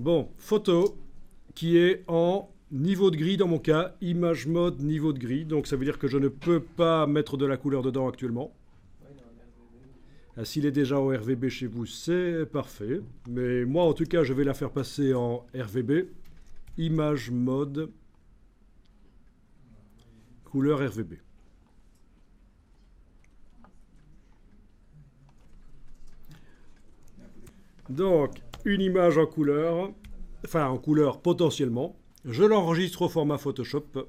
Bon, photo qui est en niveau de gris dans mon cas, image mode niveau de gris. Donc ça veut dire que je ne peux pas mettre de la couleur dedans actuellement. Ah, s'il est déjà en RVB chez vous, c'est parfait. Mais moi, en tout cas, je vais la faire passer en RVB. Image mode couleur RVB. Donc, une image en couleur, enfin en couleur potentiellement. Je l'enregistre au format Photoshop.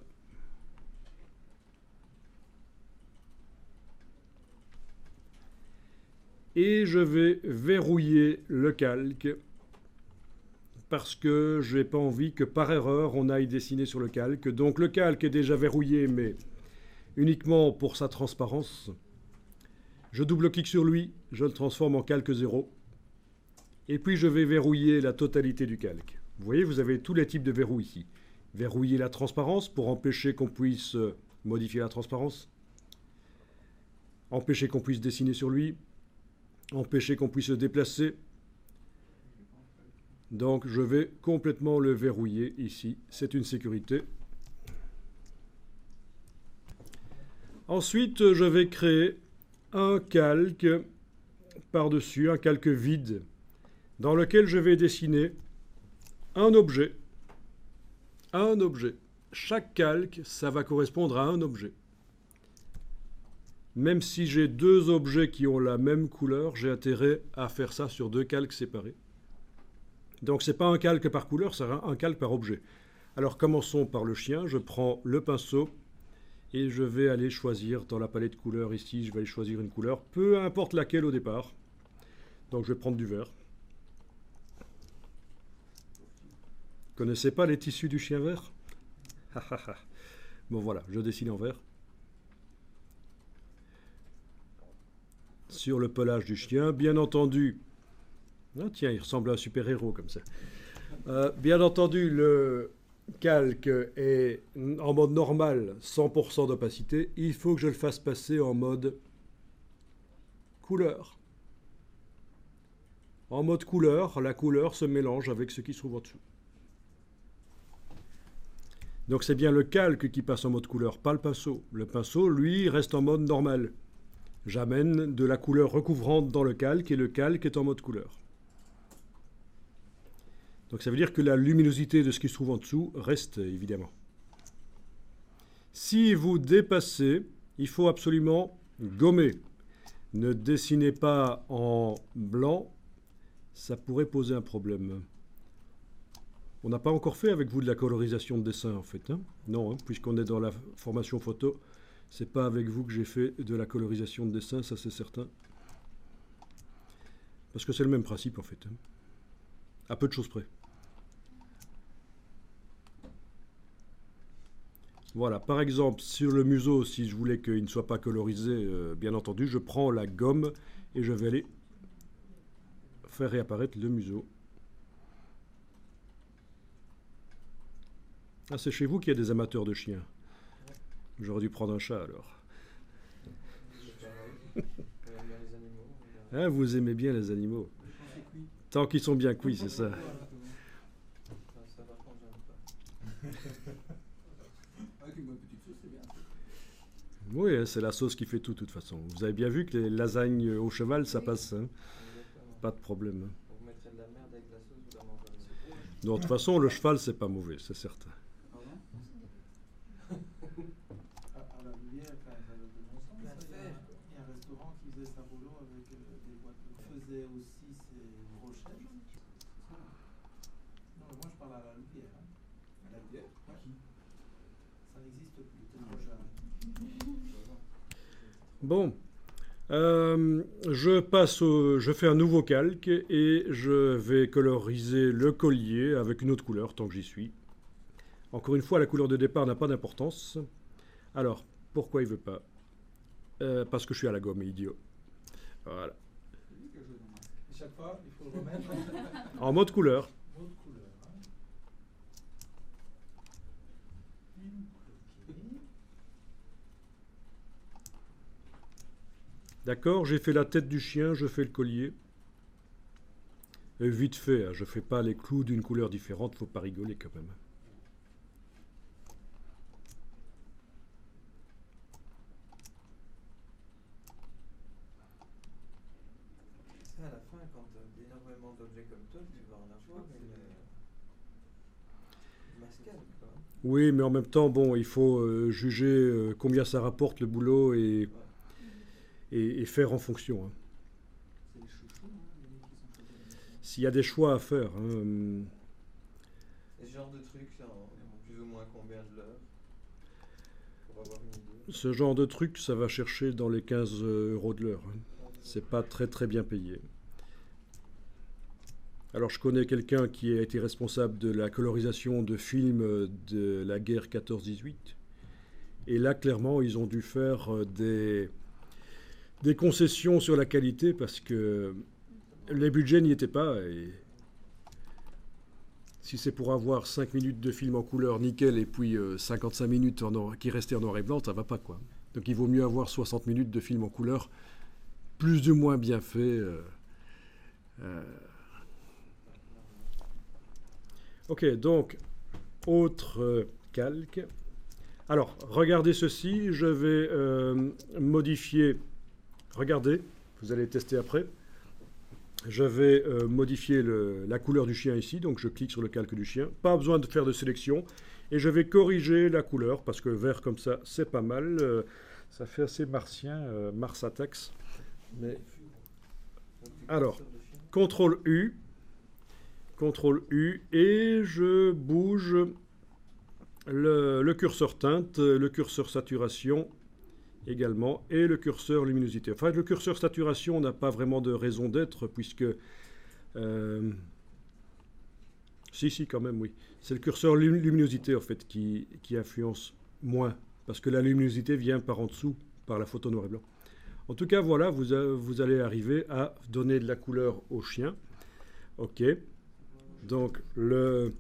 Et je vais verrouiller le calque parce que je n'ai pas envie que par erreur on aille dessiner sur le calque. Donc le calque est déjà verrouillé, mais uniquement pour sa transparence. Je double-clique sur lui, je le transforme en calque 0. Et puis je vais verrouiller la totalité du calque. Vous voyez, vous avez tous les types de verrous ici. Verrouiller la transparence pour empêcher qu'on puisse modifier la transparence. Empêcher qu'on puisse dessiner sur lui. Empêcher qu'on puisse se déplacer. Donc je vais complètement le verrouiller ici. C'est une sécurité. Ensuite, je vais créer un calque par-dessus, un calque vide, dans lequel je vais dessiner un objet. Un objet. Chaque calque, ça va correspondre à un objet. Même si j'ai deux objets qui ont la même couleur, j'ai intérêt à faire ça sur deux calques séparés. Donc ce n'est pas un calque par couleur, c'est un calque par objet. Alors commençons par le chien. Je prends le pinceau et je vais aller choisir dans la palette de couleurs ici, je vais aller choisir une couleur, peu importe laquelle au départ. Donc je vais prendre du vert. Vous connaissez pas les tissus du chien vert? Bon voilà, je dessine en vert. Sur le pelage du chien, bien entendu. Ah, tiens, il ressemble à un super-héros comme ça. Bien entendu, le calque est en mode normal, 100% d'opacité. Il faut que je le fasse passer en mode couleur. En mode couleur, la couleur se mélange avec ce qui se trouve en dessous. Donc c'est bien le calque qui passe en mode couleur, pas le pinceau. Le pinceau, lui, reste en mode normal. J'amène de la couleur recouvrante dans le calque et le calque est en mode couleur. Donc ça veut dire que la luminosité de ce qui se trouve en dessous reste évidemment. Si vous dépassez, il faut absolument gommer. Ne dessinez pas en blanc, ça pourrait poser un problème. On n'a pas encore fait avec vous de la colorisation de dessin en fait. Hein? Non, hein, puisqu'on est dans la formation photo, c'est pas avec vous que j'ai fait de la colorisation de dessin, ça c'est certain. Parce que c'est le même principe en fait. Hein? À peu de choses près. Voilà, par exemple, sur le museau, si je voulais qu'il ne soit pas colorisé, bien entendu, je prends la gomme et je vais aller faire réapparaître le museau. Ah, c'est chez vous qu'il y a des amateurs de chiens. J'aurais dû prendre un chat alors. Hein, vous aimez bien les animaux. Tant qu'ils sont bien cuits, c'est ça. Oui, hein, c'est la sauce qui fait tout, de toute façon. Vous avez bien vu que les lasagnes au cheval, ça passe. Hein. Pas de problème. Non, de toute façon, le cheval, c'est pas mauvais, c'est certain. Bon, je fais un nouveau calque et je vais coloriser le collier avec une autre couleur tant que j'y suis. Encore une fois, la couleur de départ n'a pas d'importance. Alors, pourquoi il veut pas? Parce que je suis à la gomme, idiot. Voilà. Chaque fois, il faut le remettre. En mode couleur. D'accord, j'ai fait la tête du chien, je fais le collier. vite fait, hein, je ne fais pas les clous d'une couleur différente, faut pas rigoler quand même. Ça, à la fin, quand tu as énormément d'objets comme toi, tu vas en avoir une mascade, quoi. Oui, mais en même temps, bon, il faut juger combien ça rapporte le boulot Ouais. et faire en fonction, hein. C'est les chouchous, hein, les qui sont choisis à la mission. S'il y a des choix à faire, hein, Et ce genre de truc, c'est en plus ou moins combien de l'heure? Pour avoir une idée. ce genre de truc, ça va chercher dans les 15 euros de l'heure, hein. C'est pas très très bien payé. Alors je connais quelqu'un qui a été responsable de la colorisation de films de la guerre 14-18. Et là, clairement, ils ont dû faire des concessions sur la qualité parce que les budgets n'y étaient pas. Et si c'est pour avoir 5 minutes de film en couleur nickel et puis 55 minutes qui restaient en noir et blanc, ça va pas, quoi. Donc il vaut mieux avoir 60 minutes de film en couleur, plus ou moins bien fait. Ok, donc, autre calque. Alors, regardez ceci, je vais modifier, regardez, vous allez tester après. Je vais modifier la couleur du chien ici, donc je clique sur le calque du chien. Pas besoin de faire de sélection. Et je vais corriger la couleur, parce que vert comme ça, c'est pas mal. Ça fait assez martien, Mars Attacks. Mais... Alors, CTRL U, et je bouge le curseur teinte, le curseur saturation également, et le curseur luminosité. Enfin, le curseur saturation n'a pas vraiment de raison d'être, puisque... Si, quand même, oui. C'est le curseur luminosité, en fait, qui influence moins, parce que la luminosité vient par en dessous, par la photo noir et blanc. En tout cas, voilà, vous allez arriver à donner de la couleur au chien. OK. Donc, le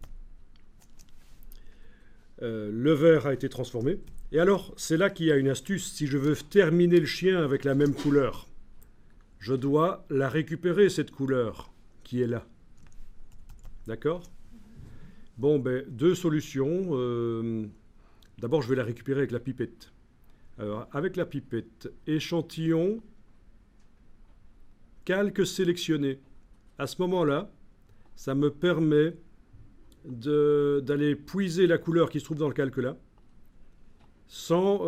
vert a été transformé. Et alors, c'est là qu'il y a une astuce. Si je veux terminer le chien avec la même couleur, je dois la récupérer, cette couleur qui est là. D'accord? Bon, ben, deux solutions. D'abord, je vais la récupérer avec la pipette. Alors, avec la pipette, échantillon, calque sélectionné. À ce moment-là, ça me permet d'aller puiser la couleur qui se trouve dans le calque là, sans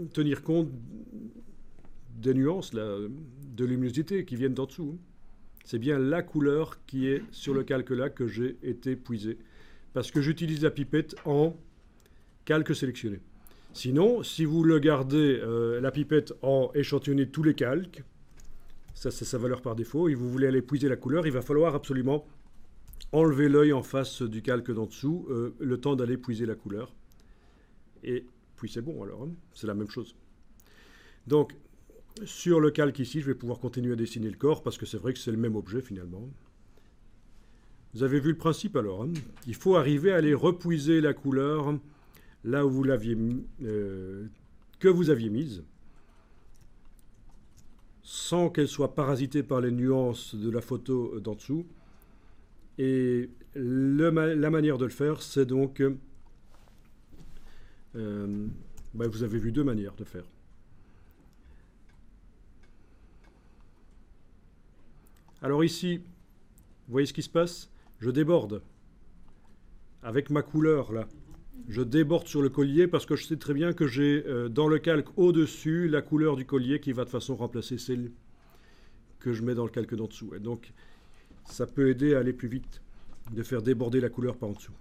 tenir compte des nuances là, de luminosité qui viennent d'en dessous. C'est bien la couleur qui est sur le calque là que j'ai été puisé, parce que j'utilise la pipette en calque sélectionné. Sinon, si vous le gardez la pipette en échantillonné tous les calques, ça c'est sa valeur par défaut, et vous voulez aller puiser la couleur, il va falloir absolument enlever l'œil en face du calque d'en dessous, le temps d'aller puiser la couleur. Et puis c'est bon alors, hein, c'est la même chose. Donc, sur le calque ici, je vais pouvoir continuer à dessiner le corps, parce que c'est vrai que c'est le même objet finalement. Vous avez vu le principe alors, hein. Il faut arriver à aller repuiser la couleur là où vous l'aviez que vous aviez mise, sans qu'elle soit parasitée par les nuances de la photo d'en dessous. Et la manière de le faire, c'est donc... vous avez vu deux manières de faire. Alors ici, vous voyez ce qui se passe? Je déborde. Avec ma couleur, là. Je déborde sur le collier parce que je sais très bien que j'ai dans le calque au-dessus la couleur du collier qui va de façon remplacer celle que je mets dans le calque d'en dessous. Et donc, ça peut aider à aller plus vite, de faire déborder la couleur par en dessous.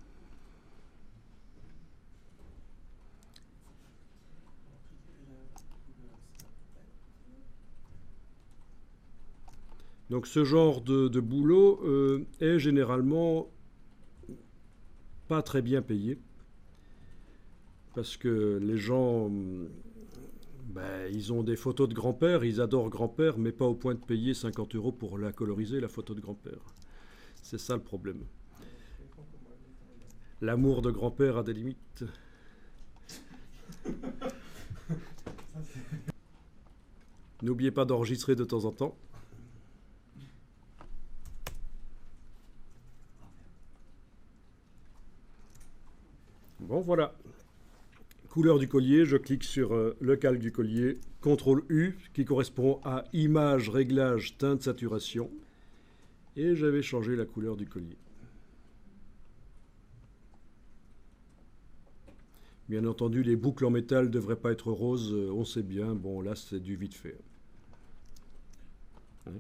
Donc ce genre de boulot est généralement pas très bien payé, parce que les gens, ils ont des photos de grand-père, ils adorent grand-père, mais pas au point de payer 50 € pour la coloriser, la photo de grand-père. C'est ça le problème. L'amour de grand-père a des limites. N'oubliez pas d'enregistrer de temps en temps. Bon, voilà. Couleur du collier, je clique sur le calque du collier, CTRL U, qui correspond à image, réglage, teinte, saturation. Et je vais changer la couleur du collier. Bien entendu, les boucles en métal ne devraient pas être roses, on sait bien. Bon, là, c'est du vite fait. Hein.